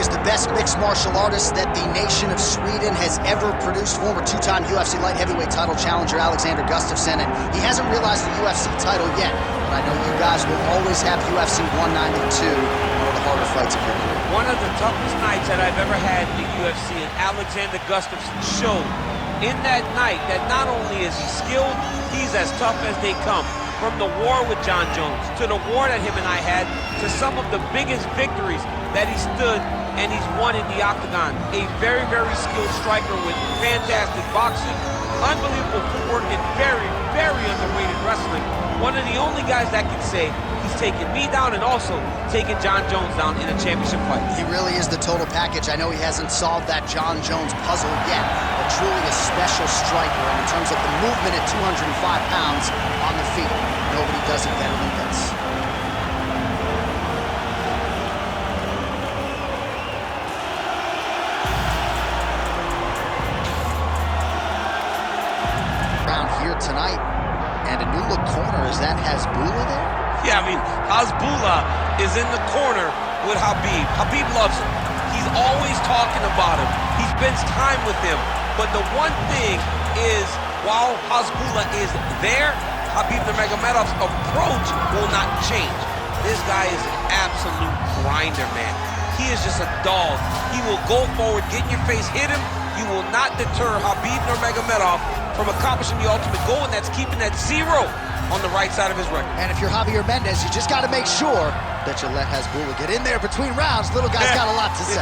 is the best mixed martial artist that the nation of Sweden has ever produced. Former two-time UFC light heavyweight title challenger Alexander Gustafsson, and he hasn't realized the UFC title yet. But I know you guys will always have UFC 192, one of the harder fights of your career. One of the toughest nights that I've ever had in the UFC, and Alexander Gustafsson showed in that night that not only is he skilled, he's as tough as they come. From the war with John Jones, to the war that him and I had, to some of the biggest victories that he stood and he's won in the octagon. A very, very skilled striker with fantastic boxing, unbelievable footwork, and very, very underrated wrestling. One of the only guys that can say he's taken me down and also taken John Jones down in a championship fight. He really is the total package. I know he hasn't solved that John Jones puzzle yet, but truly a special striker. And in terms of the movement at 205 pounds on the feet, nobody does it better than this. Around here tonight, and a new look corner. Is that Hasbulla there? Yeah, I mean, Hasbulla is in the corner with Khabib. Khabib loves him. He's always talking about him. He spends time with him. But the one thing is, while Hasbulla is there, Khabib Nurmagomedov's approach will not change. This guy is an absolute grinder, man. He is just a dog. He will go forward, get in your face, hit him. You will not deter Khabib Nurmagomedov from accomplishing the ultimate goal, and that's keeping that 0 on the right side of his record. And if you're Javier Mendez, you just got to make sure that you let Hasbulla get in there between rounds. Little guy's got a lot to say.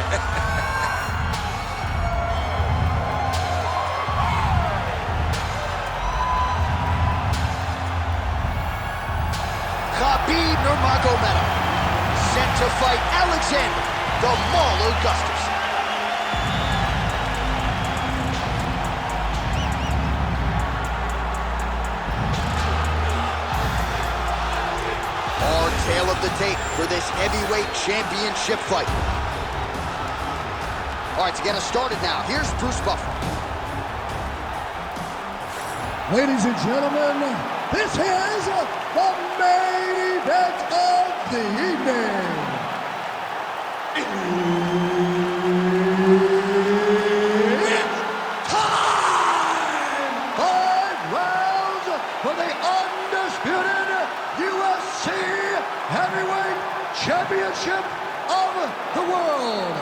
Khabib Nurmagomedov set to fight Alexander the Mauler Gustafsson. Tale of the tape for this heavyweight championship fight. All right, to get us started now, here's Bruce Buffer. Ladies and gentlemen, this is the main event of the evening. It's time! 5 rounds for the undisputed UFC Heavyweight Championship of the world.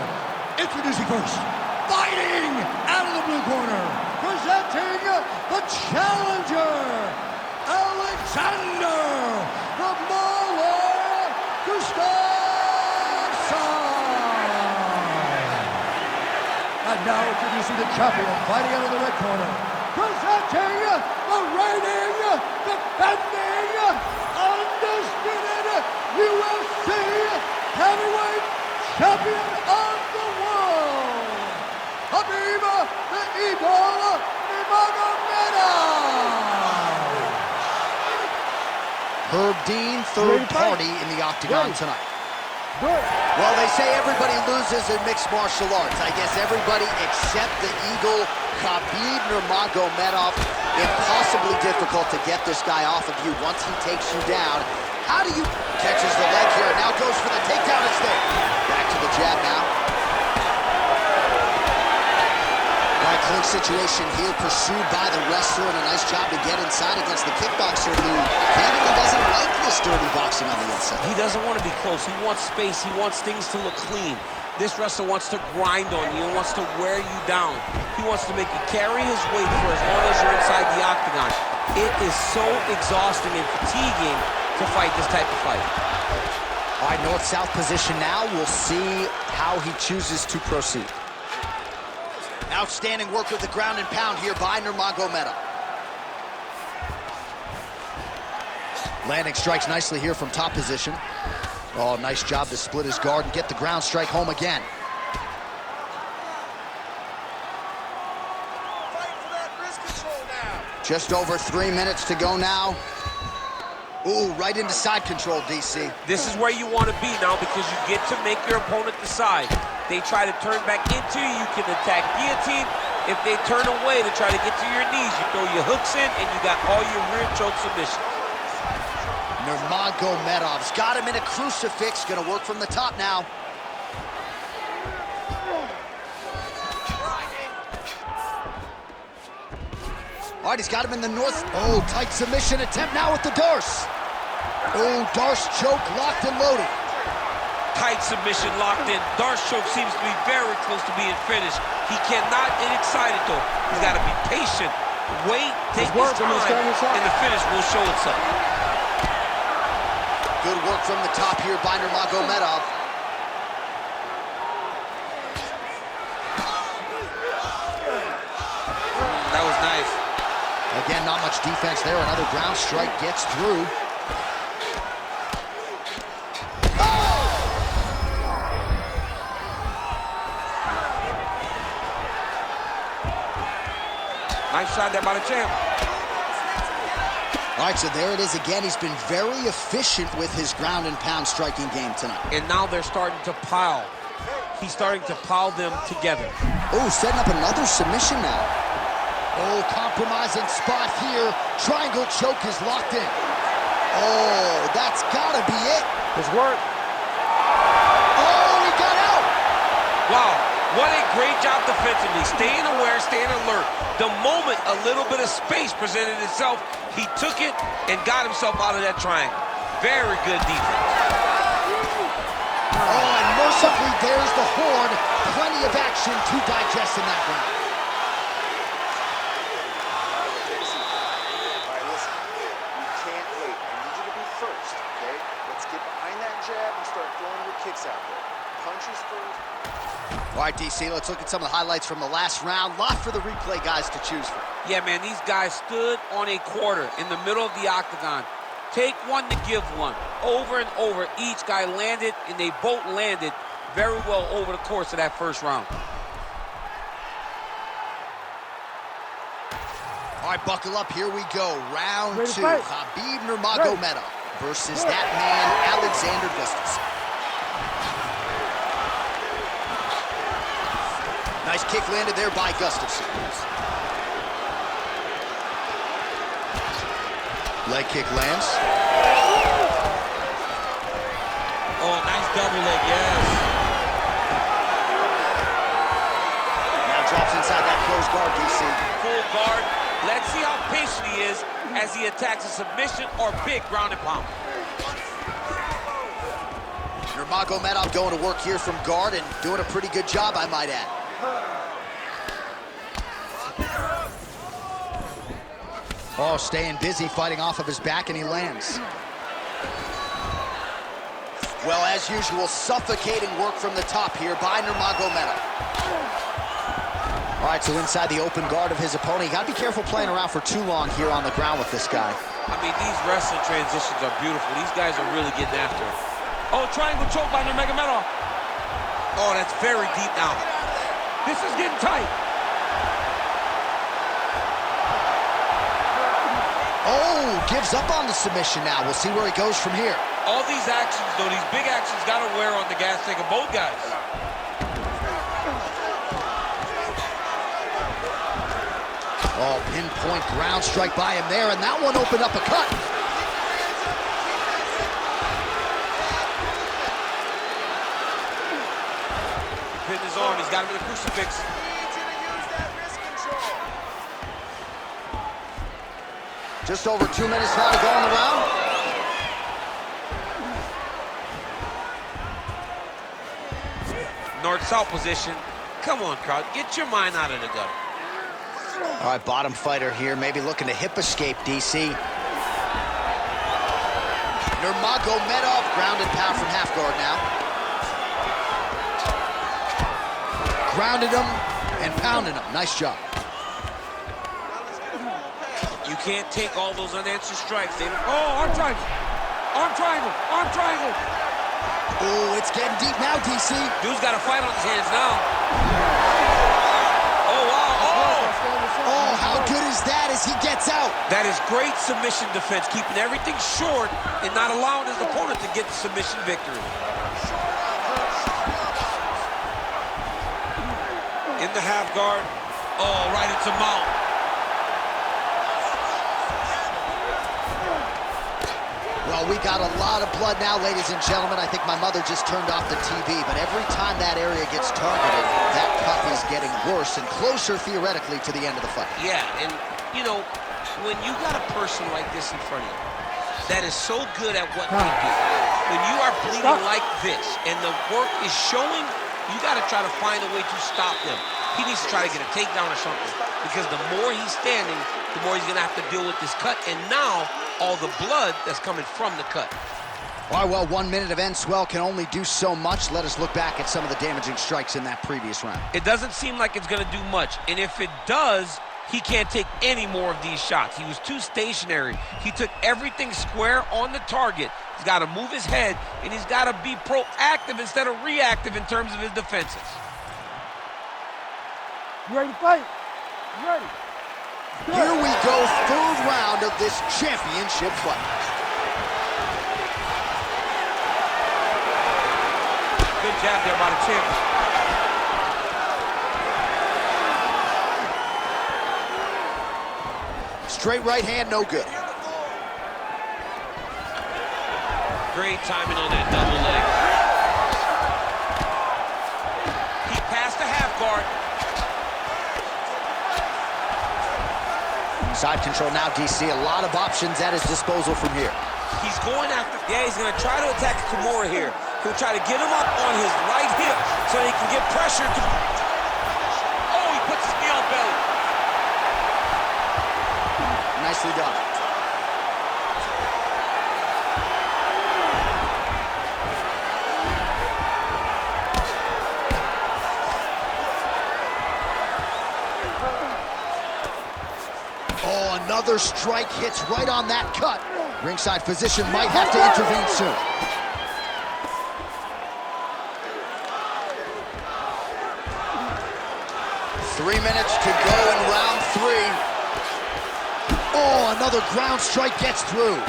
Introducing first, fighting out of the blue corner, presenting the challenger, Alexander the Mauler Gustafsson. And now introducing the champion, fighting out of the red corner, presenting the reigning, defending, undisputed UFC Heavyweight Champion of the world, Khabib the Eagle Nurmagomedov. Herb Dean, third party in the octagon tonight. Well, they say everybody loses in mixed martial arts. I guess everybody except the Eagle, Khabib Nurmagomedov. Impossibly difficult to get this guy off of you once he takes you down. How do you... Catches the leg here, now goes for the takedown instead. Back to the jab now. Right clinch situation here, pursued by the wrestler, and a nice job to get inside against the kickboxer who candidly doesn't like this dirty boxing on the inside. He doesn't want to be close. He wants space. He wants things to look clean. This wrestler wants to grind on you and wants to wear you down. He wants to make you carry his weight for as long as you're inside the octagon. It is so exhausting and fatiguing to fight this type of fight. All right, north-south position now. We'll see how he chooses to proceed. Outstanding work with the ground and pound here by Nurmagomedov. Landing strikes nicely here from top position. Oh, nice job to split his guard and get the ground strike home again. Fight for that wrist control now. Just over 3 minutes to go now. Ooh, right into side control, DC. This is where you want to be now because you get to make your opponent decide. They try to turn back into you, you can attack guillotine. If they turn away to try to get to your knees, you throw your hooks in and you got all your rear choke submissions. Nurmagomedov's got him in a crucifix. Gonna work from the top now. All right, he's got him in the north. Oh, tight submission attempt now with the Darce. Oh, Darce choke locked and loaded. Tight submission locked in. Darce choke seems to be very close to being finished. He cannot get excited, though. He's got to be patient. Wait, take his time, and the finish will show itself. Good work from the top here by Nurmagomedov. That was nice. Again, not much defense there. Another ground strike gets through. Nice shot there by the champ. All right, so there it is again. He's been very efficient with his ground and pound striking game tonight. And now they're starting to pile. He's starting to pile them together. Oh, setting up another submission now. Oh, compromising spot here. Triangle choke is locked in. Oh, that's gotta be it. His work. Oh, he got out. Wow, what a great job defensively. Staying aware, staying alert. The moment a little bit of space presented itself, he took it and got himself out of that triangle. Very good defense. Oh, and mercifully, there's the horn. Plenty of action to digest in that round. All right, listen. You can't wait. I need you to be first, okay? Let's get behind that jab and start throwing your kicks out there. Punches first. All right, DC, let's look at some of the highlights from the last round. Lot for the replay guys to choose from. Yeah, man, these guys stood on a quarter in the middle of the octagon. Take one to give one. Over and over, each guy landed, and they both landed very well over the course of that first round. All right, buckle up. Here we go. Round two. Khabib Nurmagomedov versus that man, Alexander Gustafsson. Nice kick landed there by Gustafsson. Leg kick lands. Oh, nice double leg, yes. Now drops inside that closed guard, DC. Full guard. Let's see how patient he is as he attacks a submission or big ground and pound. Nurmagomedov going to work here from guard and doing a pretty good job, I might add. Oh, staying busy, fighting off of his back, and he lands. Well, as usual, suffocating work from the top here by Nurmagomedov. All right, so inside the open guard of his opponent. You got to be careful playing around for too long here on the ground with this guy. I mean, these wrestling transitions are beautiful. These guys are really getting after it. Oh, triangle choke by Nurmagomedov. Oh, that's very deep now. This is getting tight. Oh, gives up on the submission now. We'll see where he goes from here. All these actions, though, these big actions got to wear on the gas tank of both guys. Oh, pinpoint ground strike by him there, and that one opened up a cut. Pinned his arm, he's got him in the crucifix. He needs you to use that wrist control. Just over 2 minutes now to go in the round. North-south position. Come on, crowd, get your mind out of the gutter. All right, bottom fighter here, maybe looking to hip escape, DC. Nurmagomedov, grounded pound from half guard now. Grounded him and pounded him. Nice job. You can't take all those unanswered strikes. Oh, arm triangle. Arm triangle. Arm triangle. Oh, it's getting deep now, DC. Dude's got a fight on his hands now. Oh, wow. Oh, how good is that as he gets out? That is great submission defense, keeping everything short and not allowing his opponent to get the submission victory. In the half guard. Oh, right into mount. Well, we got a lot of blood now, ladies and gentlemen. I think my mother just turned off the TV, but every time that area gets targeted, that cut is getting worse and closer, theoretically, to the end of the fight. Yeah, and you know, when you got a person like this in front of you that is so good at what they do, when you are bleeding like this and the work is showing, you got to try to find a way to stop them. He needs to try to get a takedown or something, because the more he's standing, the more he's going to have to deal with this cut, and now all the blood that's coming from the cut. All right, well, 1 minute of end swell can only do so much. Let us look back at some of the damaging strikes in that previous round. It doesn't seem like it's going to do much, and if it does, he can't take any more of these shots. He was too stationary. He took everything square on the target. He's got to move his head, and he's got to be proactive instead of reactive in terms of his defenses. You ready to fight? You ready? Here we go, third round of this championship fight. Good jab there by the champion. Straight right hand, no good. Great timing on that double leg. He passed the half guard. Side control now, DC. A lot of options at his disposal from here. He's going after, yeah, he's going to try to attack Kimura here. He'll try to get him up on his right hip so he can get pressure. Oh, he puts his knee on belly. Nicely done. Oh, another strike hits right on that cut. Ringside physician might have to intervene soon. Three minutes to go in round three. Oh, another ground strike gets through.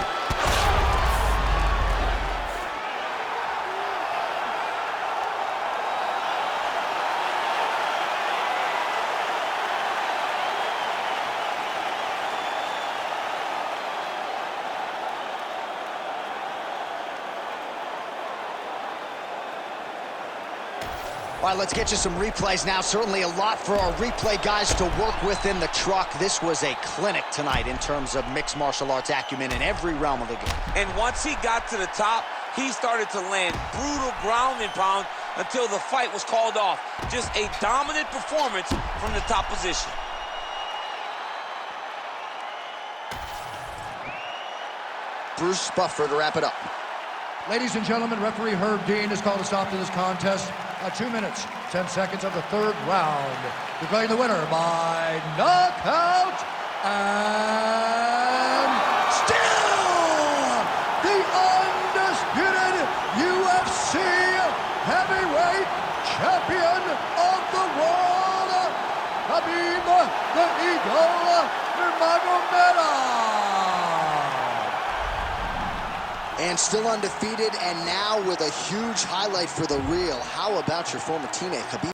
All right, let's get you some replays now. Certainly a lot for our replay guys to work with in the truck. This was a clinic tonight in terms of mixed martial arts acumen in every realm of the game. And once he got to the top, he started to land brutal ground and pound until the fight was called off. Just a dominant performance from the top position. Bruce Buffer to wrap it up. Ladies and gentlemen, referee Herb Dean has called a stop to this contest at 2 minutes, 10 seconds of the third round. Declaring the winner by knockout and still the undisputed UFC heavyweight champion of the world, Khabib the Eagle Nurmagomedov. And still undefeated, and now with a huge highlight for the real. How about your former teammate, Khabib?